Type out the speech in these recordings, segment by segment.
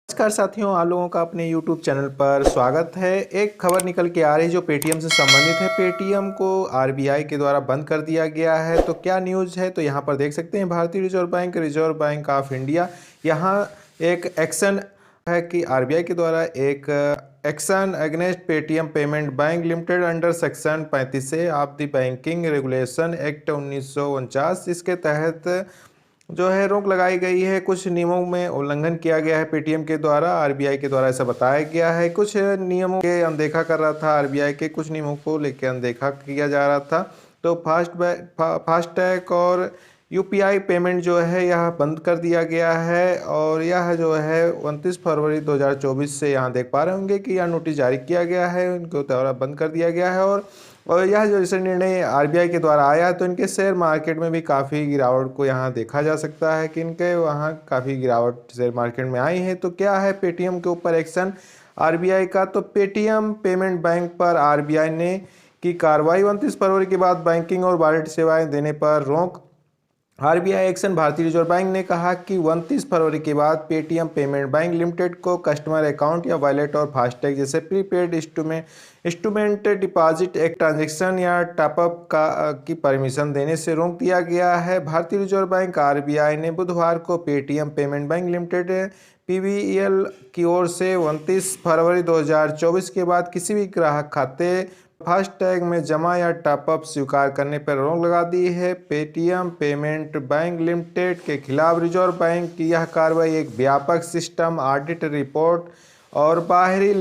नमस्कार साथियों, आप लोगों का अपने YouTube चैनल पर स्वागत है। एक खबर निकल के आ रही है जो पेटीएम से संबंधित है। पेटीएम को आरबीआई के द्वारा बंद कर दिया गया है। तो क्या न्यूज़ है, तो यहाँ पर देख सकते हैं भारतीय रिजर्व बैंक ऑफ इंडिया यहाँ एक एक्शन है कि आरबीआई के द्वारा एक action against Paytm payment bank limited under section 35 से of the banking regulation act 1949। इसके तहत जो है रोक लगाई गई है। कुछ नियमों में उल्लंघन किया गया है पेटीएम के द्वारा, आरबीआई के द्वारा ऐसा बताया गया है। कुछ नियमों के अनदेखा कर रहा था, आरबीआई के कुछ नियमों को लेकर अनदेखा किया जा रहा था। तो फास्टैग और यूपीआई पेमेंट जो है यह बंद कर दिया गया है। और यह जो है 29 फरवरी 2024 से यहाँ देख पा रहे होंगे कि यह नोटिस जारी किया गया है, उनके द्वारा बंद कर दिया गया है। और यह जो इसे निर्णय आरबीआई के द्वारा आया तो इनके शेयर मार्केट में भी काफ़ी गिरावट को यहाँ देखा जा सकता है कि इनके वहाँ काफ़ी गिरावट शेयर मार्केट में आई है। तो क्या है पेटीएम के ऊपर एक्शन आरबीआई का, तो पेटीएम पेमेंट बैंक पर आरबीआई ने की कार्रवाई। 29 फरवरी के बाद बैंकिंग और वॉलेट सेवाएं देने पर रोक। RBI action. भारतीय रिजर्व बैंक ने कहा कि 29 फरवरी के बाद पेटीएम पेमेंट बैंक लिमिटेड को कस्टमर अकाउंट या वॉलेट और फास्टैग जैसे प्रीपेड इंस्ट्रूमेंट डिपॉजिट एक ट्रांजैक्शन या टॉपअप की परमिशन देने से रोक दिया गया है। भारतीय रिजर्व बैंक आरबीआई ने बुधवार को Paytm payment bank limited PVL की ओर से 29 फरवरी 2024 के बाद किसी भी ग्राहक खाते फास्टैग में जमा या टॉपअप स्वीकार करने पर रोक लगा दी है। पेटीएम पेमेंट बैंक लिमिटेड के खिलाफ रिजर्व बैंक की यह कार्रवाई एक व्यापक सिस्टम ऑडिट रिपोर्ट और बाहरी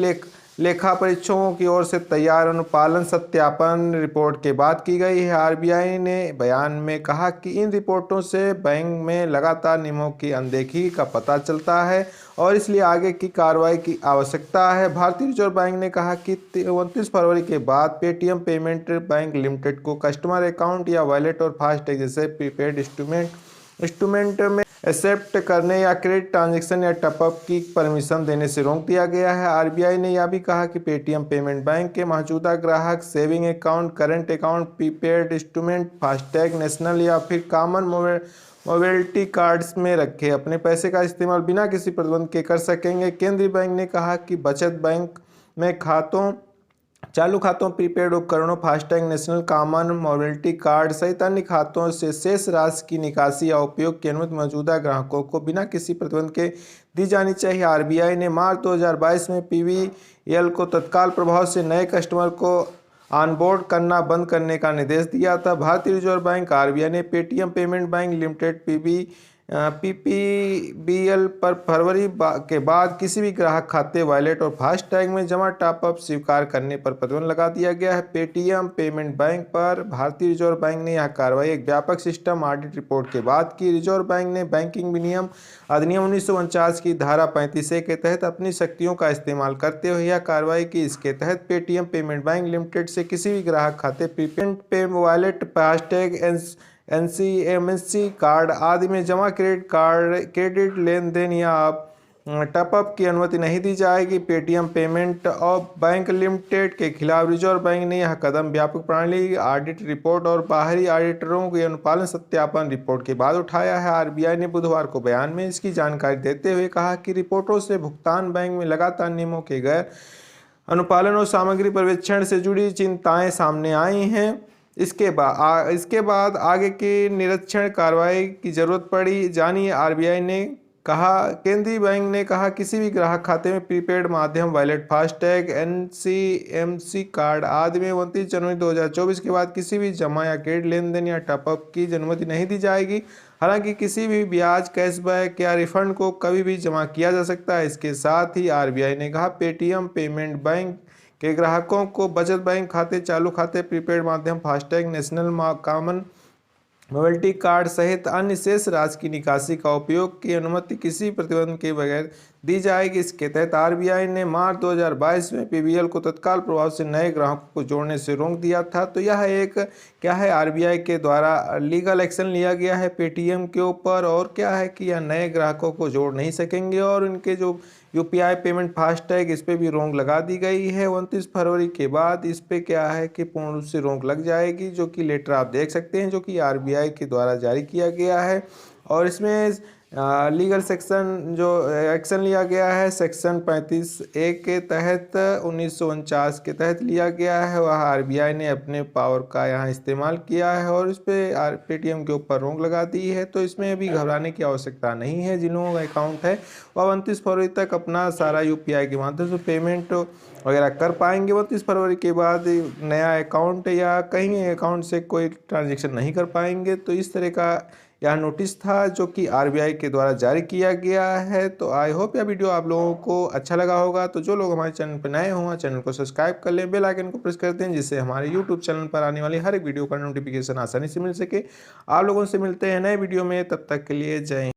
लेखा परीक्षकों की ओर से तैयार अनुपालन सत्यापन रिपोर्ट के बाद की गई है। आरबीआई ने बयान में कहा कि इन रिपोर्टों से बैंक में लगातार नियमों की अनदेखी का पता चलता है और इसलिए आगे की कार्रवाई की आवश्यकता है। भारतीय रिजर्व बैंक ने कहा कि 29 फरवरी के बाद पेटीएम पेमेंट बैंक लिमिटेड को कस्टमर अकाउंट या वॉलेट और फास्टैग जैसे प्रीपेड इंस्ट्रूमेंट में एक्सेप्ट करने या क्रेडिट ट्रांजैक्शन या टॉपअप की परमिशन देने से रोक दिया गया है। आरबीआई ने यह भी कहा कि पेटीएम पेमेंट बैंक के मौजूदा ग्राहक saving account, current account, prepaid instrument, FASTag, national या फिर कॉमन मोबिलिटी कार्ड्स में रखे अपने पैसे का इस्तेमाल बिना किसी प्रतिबंध के कर सकेंगे। केंद्रीय बैंक ने कहा कि बचत बैंक में चालू खातों, प्रीपेड उपकरणों, FASTag, national common mobility card सहित अन्य खातों से शेष राशि की निकासी या उपयोग की अनुमति मौजूदा ग्राहकों को बिना किसी प्रतिबंध के दी जानी चाहिए। आरबीआई ने मार्च 2022 में पीवीएल को तत्काल प्रभाव से नए कस्टमर को ऑनबोर्ड करना बंद करने का निर्देश दिया था। भारतीय रिजर्व बैंक आरबीआई ने Paytm payment bank limited PPBL पर फरवरी के बाद किसी भी ग्राहक खाते, वॉलेट और फास्टैग में जमा टॉपअप स्वीकार करने पर प्रतिबंध लगा दिया गया है। पेटीएम पेमेंट बैंक पर भारतीय रिजर्व बैंक ने यह कार्रवाई एक व्यापक सिस्टम ऑडिट रिपोर्ट के बाद की। रिजर्व बैंक ने बैंकिंग विनियम अधिनियम 1949 की धारा 35A के तहत अपनी शक्तियों का इस्तेमाल करते हुए यह कार्रवाई की। इसके तहत पेटीएम पेमेंट बैंक लिमिटेड से किसी भी ग्राहक खाते, prepaid wallet, FASTag, NCMC card आदि में जमा क्रेडिट लेन देन या टॉपअप की अनुमति नहीं दी जाएगी। Paytm payment of bank limited के खिलाफ रिजर्व बैंक ने यह कदम व्यापक प्रणाली ऑडिट रिपोर्ट और बाहरी ऑडिटरों के अनुपालन सत्यापन रिपोर्ट के बाद उठाया है। आरबीआई ने बुधवार को बयान में इसकी जानकारी देते हुए कहा कि रिपोर्टों से भुगतान बैंक में लगातार नियमों के गैर अनुपालन और सामग्री पर्यवेक्षण से जुड़ी चिंताएं सामने आई हैं। इसके बाद आगे की निरीक्षण कार्रवाई की जरूरत पड़ी। जानिए आरबीआई ने कहा। केंद्रीय बैंक ने कहा किसी भी ग्राहक खाते में प्रीपेड माध्यम, वॉलेट, फास्टैग, एनसीएमसी कार्ड आदि में 29 जनवरी 2024 के बाद किसी भी जमा या क्रेडिट लेन देन या टॉपअप की अनुमति नहीं दी जाएगी। हालांकि किसी भी ब्याज, कैशबैक या रिफंड को कभी भी जमा किया जा सकता है। इसके साथ ही आरबीआई ने कहा पेटीएम पेमेंट बैंक के ग्राहकों को बचत बैंक खाते, चालू खाते, प्रीपेड माध्यम, FASTag, national common mobility card सहित अन्य शेष राशि की निकासी का उपयोग की अनुमति किसी प्रतिबंध के बगैर दी जाएगी। इसके तहत आरबीआई ने मार्च 2022 में पीवीएल को तत्काल प्रभाव से नए ग्राहकों को जोड़ने से रोक दिया था। तो यह एक क्या है, आरबीआई के द्वारा लीगल एक्शन लिया गया है पेटीएम के ऊपर। और क्या है कि यह नए ग्राहकों को जोड़ नहीं सकेंगे और उनके जो यूपीआई पेमेंट, फास्टैग, इस पर भी रोक लगा दी गई है। 29 फरवरी के बाद इस पे क्या है कि पूर्ण रूप से रोक लग जाएगी, जो कि लेटर आप देख सकते हैं जो कि आरबीआई के द्वारा जारी किया गया है। और इसमें लीगल सेक्शन जो एक्शन लिया गया है सेक्शन 35A के तहत 1949 के तहत लिया गया है। वह आरबीआई ने अपने पावर का यहाँ इस्तेमाल किया है और इस पर पेटीएम के ऊपर रोक लगा दी है। तो इसमें अभी घबराने की आवश्यकता नहीं है। जिन्हों का अकाउंट है वह 29 फरवरी तक अपना सारा यूपीआई के माध्यम से पेमेंट वगैरह कर पाएंगे। 29 फरवरी के बाद नया अकाउंट या कहीं अकाउंट से कोई ट्रांजेक्शन नहीं कर पाएंगे। तो इस तरह का यह नोटिस था जो कि आरबीआई के द्वारा जारी किया गया है। तो आई होप यह वीडियो आप लोगों को अच्छा लगा होगा। तो जो लोग हमारे चैनल पर नए हों चैनल को सब्सक्राइब कर लें, बेल आइकन को प्रेस कर दें, जिससे हमारे यूट्यूब चैनल पर आने वाली हर एक वीडियो का नोटिफिकेशन आसानी से मिल सके। आप लोगों से मिलते हैं नए वीडियो में, तब तक के लिए जय हिंद।